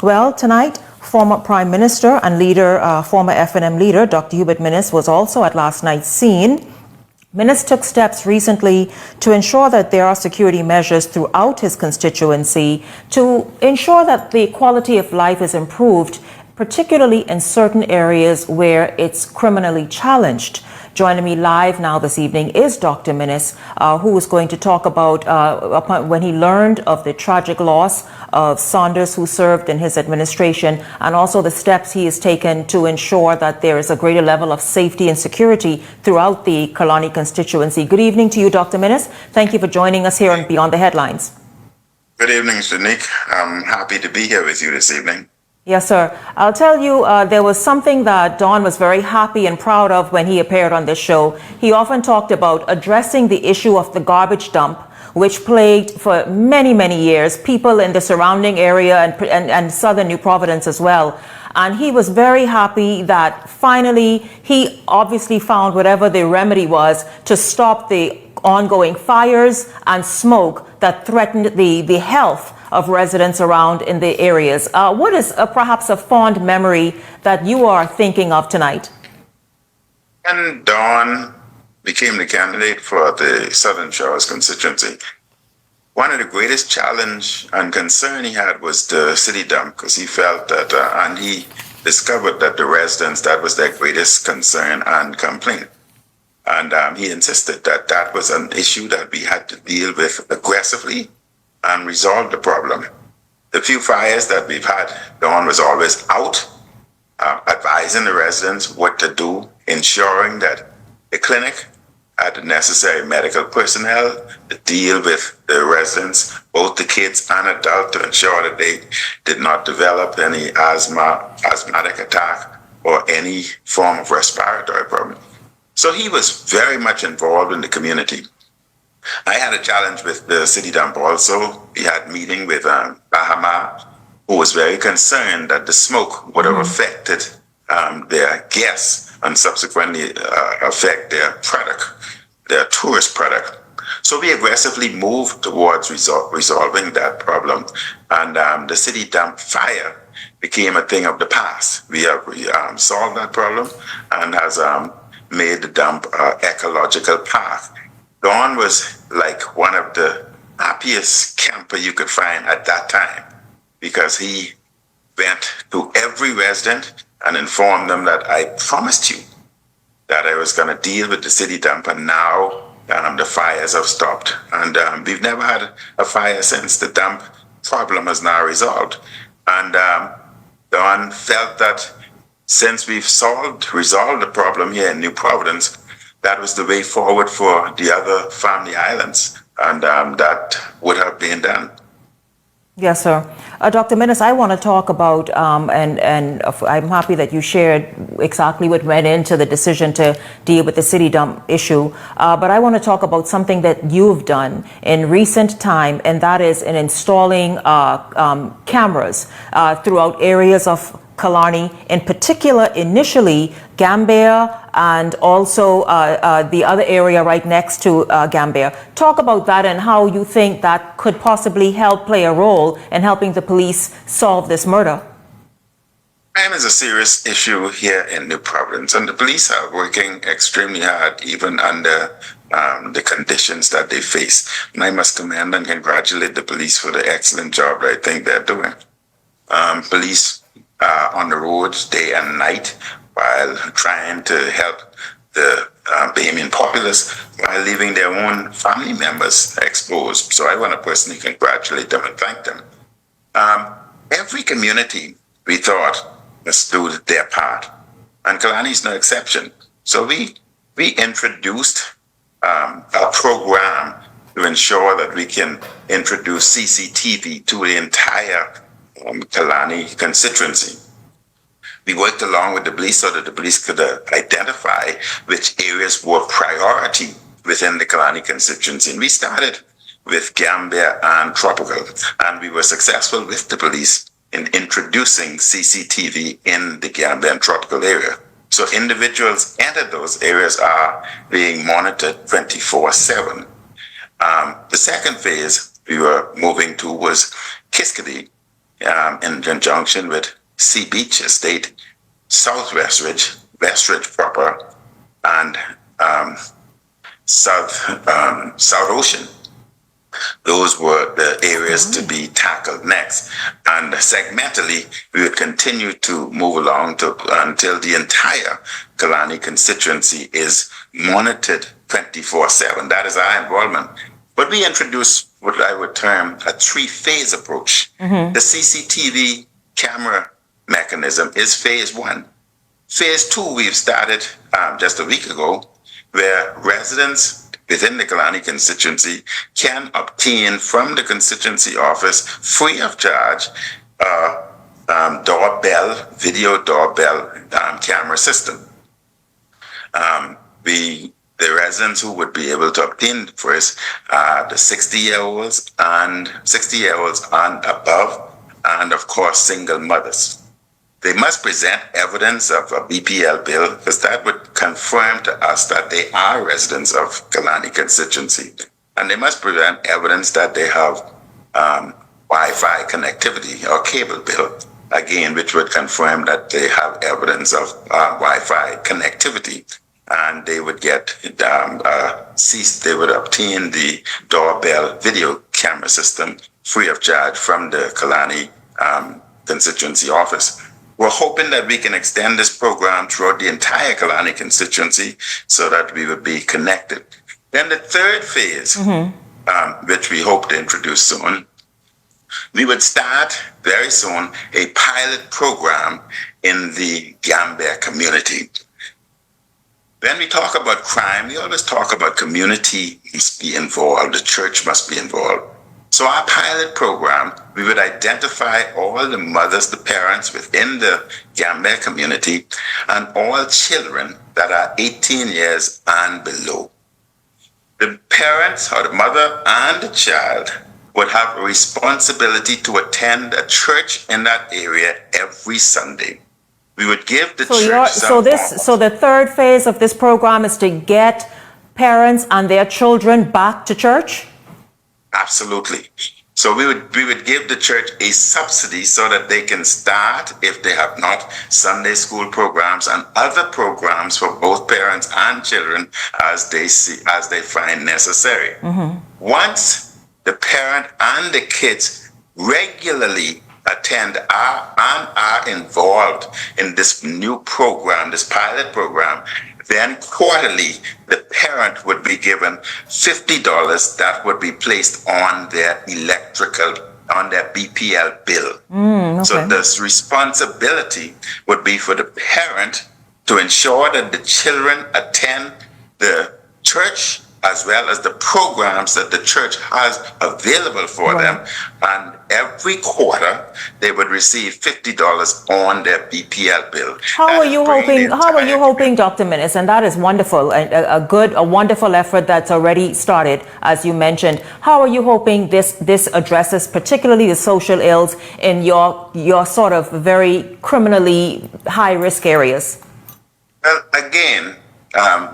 Well, tonight, former Prime Minister and former FNM leader, Dr. Hubert Minnis, was also at last night's scene. Minnis took steps recently to ensure that there are security measures throughout his constituency to ensure that the quality of life is improved, particularly in certain areas where it's criminally challenged. Joining me live now this evening is Dr. Minnis, who is going to talk about when he learned of the tragic loss of Saunders, who served in his administration, and also the steps he has taken to ensure that there is a greater level of safety and security throughout the Kalani constituency. Good evening to you, Dr. Minnis. Thank you for joining us here on Beyond the Headlines. Good evening, Shanique. I'm happy to be here with you this evening. Yes, sir. I'll tell you, there was something that Don was very happy and proud of when he appeared on this show. He often talked about addressing the issue of the garbage dump, which plagued for many, many years people in the surrounding area and southern New Providence as well. And he was very happy that finally he obviously found whatever the remedy was to stop the ongoing fires and smoke that threatened the health of residents around in the areas. What is perhaps a fond memory that you are thinking of tonight? When Don became the candidate for the Southern Shores constituency, one of the greatest challenge and concern he had was the city dump, because he felt that, and he discovered that the residents, that was their greatest concern and complaint. And he insisted that that was an issue that we had to deal with aggressively and resolve the problem. The few fires that we've had, Don was always out, advising the residents what to do, ensuring that the clinic had the necessary medical personnel to deal with the residents, both the kids and adults, to ensure that they did not develop any asthmatic attack or any form of respiratory problem. So he was very much involved in the community. I had a challenge with the city dump also. We had a meeting with Bahama, who was very concerned that the smoke would have affected their guests and subsequently affect their product, their tourist product. So we aggressively moved towards resolving that problem. And the city dump fire became a thing of the past. We have solved that problem and has made the dump ecological park. Don was like one of the happiest camper you could find at that time, because he went to every resident and informed them that I promised you that I was going to deal with the city dump, and now the fires have stopped. And we've never had a fire since. The dump problem is now resolved. And Don felt that since we've resolved the problem here in New Providence, that was the way forward for the other family islands, and that would have been done. Yes, sir. Dr. Minnis, I want to talk about, and I'm happy that you shared exactly what went into the decision to deal with the city dump issue, but I want to talk about something that you've done in recent time, and that is in installing cameras throughout areas of Kalani, in particular, initially Gambia and also the other area right next to Gambia. Talk about that and how you think that could possibly help play a role in helping the police solve this murder. Crime is a serious issue here in New Providence, and the police are working extremely hard, even under the conditions that they face. And I must commend and congratulate the police for the excellent job that I think they're doing. Police on the roads day and night while trying to help the Bahamian populace while leaving their own family members exposed. So I want to personally congratulate them and thank them. Every community, we thought, must do their part, and Kalani is no exception. So we introduced a program to ensure that we can introduce CCTV to the entire Kalani constituency. We worked along with the police so that the police could identify which areas were priority within the Kalani constituency. And we started with Gambia and Tropical, and we were successful with the police in introducing CCTV in the Gambia and Tropical area. So individuals entered those areas are being monitored 24/7. The second phase we were moving to was Kiskadee, in conjunction with Sea Beach Estate, South West Ridge proper, and South Ocean. Those were the areas to be tackled next. And segmentally, we would continue to move along until the entire Kalani constituency is monitored 24/7. That is our involvement. But we introduced what I would term a three-phase approach. The CCTV camera mechanism is phase one. Phase two, we've started just a week ago, where residents within the Kalani constituency can obtain from the constituency office free of charge video doorbell camera system. The residents who would be able to obtain first the 60-year-olds and above, and of course single mothers. They must present evidence of a BPL bill, because that would confirm to us that they are residents of Kalani constituency. And they must present evidence that they have Wi-Fi connectivity or cable bill, again, which would confirm that they have evidence of Wi-Fi connectivity. And they would get they would obtain the doorbell video camera system free of charge from the Kalani constituency office. We're hoping that we can extend this program throughout the entire Kalani constituency so that we would be connected. Then the third phase, which we hope to introduce soon, we would start very soon a pilot program in the Gambia community. When we talk about crime, we always talk about community must be involved, the church must be involved. So our pilot program, we would identify all the mothers, the parents within the Gambia community, and all children that are 18 years and below. The parents, or the mother and the child, would have a responsibility to attend a church in that area every Sunday. We would give the church So the third phase of this program is to get parents and their children back to church? Absolutely. So we would give the church a subsidy so that they can start, if they have not, Sunday school programs and other programs for both parents and children as they find necessary. Once the parent and the kids regularly attend and are involved in this new program, this pilot program, then quarterly, the parent would be given $50 that would be placed on their BPL bill. Okay. So this responsibility would be for the parent to ensure that the children attend the church as well as the programs that the church has available for them. And every quarter, they would receive $50 on their BPL bill. How are you hoping, Dr. Minnis? And that is wonderful, a wonderful effort that's already started, as you mentioned. How are you hoping this addresses particularly the social ills in your sort of very criminally high-risk areas? Well, again,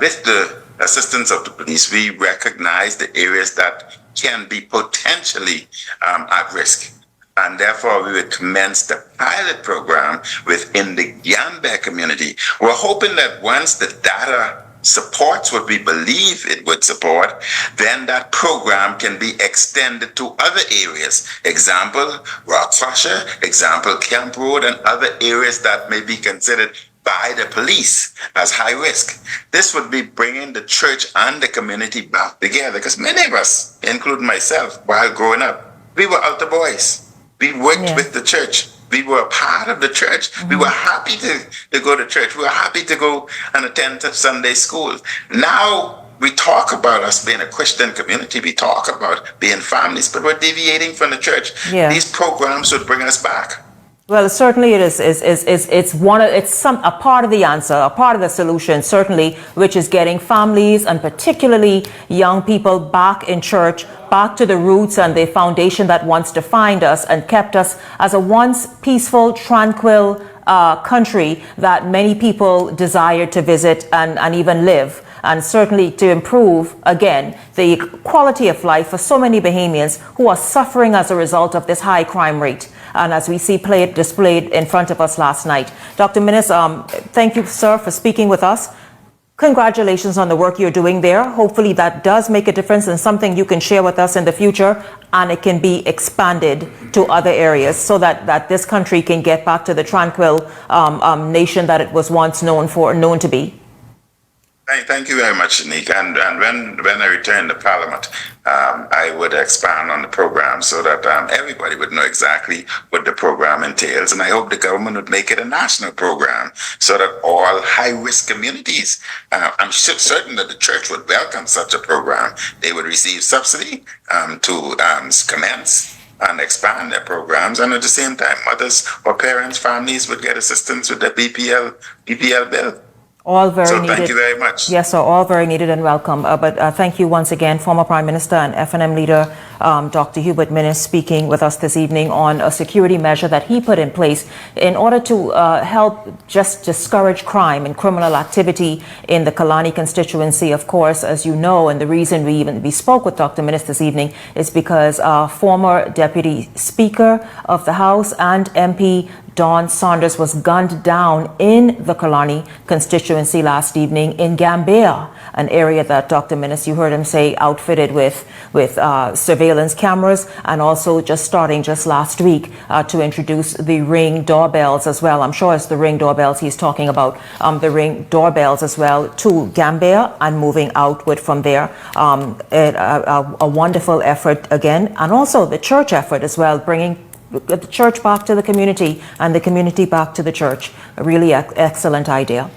with the assistance of the police, we recognize the areas that can be potentially at risk. And therefore, we would commence the pilot program within the Gambia community. We're hoping that once the data supports what we believe it would support, then that program can be extended to other areas. Example, Rock Crusher, example, Camp Road, and other areas that may be considered by the police as high risk. This would be bringing the church and the community back together, because many of us, including myself, while growing up, we were altar boys. We worked with the church. We were a part of the church. We were happy to go to church. We were happy to go and attend Sunday school. Now we talk about us being a Christian community. We talk about being families, but we're deviating from the church. These programs would bring us back. Well, certainly it is. It's a part of the answer, a part of the solution, certainly, which is getting families and particularly young people back in church, back to the roots and the foundation that once defined us and kept us as a once peaceful, tranquil country that many people desire to visit and even live. And certainly to improve, again, the quality of life for so many Bahamians who are suffering as a result of this high crime rate. and as we see displayed in front of us last night. Dr. Minnis, thank you, sir, for speaking with us. Congratulations on the work you're doing there. Hopefully that does make a difference and something you can share with us in the future, and it can be expanded to other areas so that this country can get back to the tranquil nation that it was once known to be. Thank you very much, Nick. And when I return to Parliament, I would expand on the program so that everybody would know exactly what the program entails. And I hope the government would make it a national program so that all high-risk communities, I'm certain that the church would welcome such a program. They would receive subsidy to commence and expand their programs. And at the same time, mothers or parents, families would get assistance with the BPL bill. All very needed. Thank you very much. Yes, sir, all very needed and welcome. But thank you once again, former Prime Minister and FNM leader, Dr. Hubert Minnis, speaking with us this evening on a security measure that he put in place in order to help just discourage crime and criminal activity in the Kalani constituency. Of course, as you know, and the reason we spoke with Dr. Minnis this evening is because former Deputy Speaker of the House and MP Saunders was gunned down in the Kalani constituency last evening in Gambia, an area that Dr. Minnis, you heard him say, outfitted with surveillance cameras, and also just last week to introduce the Ring doorbells as well. I'm sure it's the Ring doorbells he's talking about, the Ring doorbells as well to Gambia and moving outward from there. A wonderful effort again, and also the church effort as well, bringing the church back to the community and the community back to the church. A really excellent idea.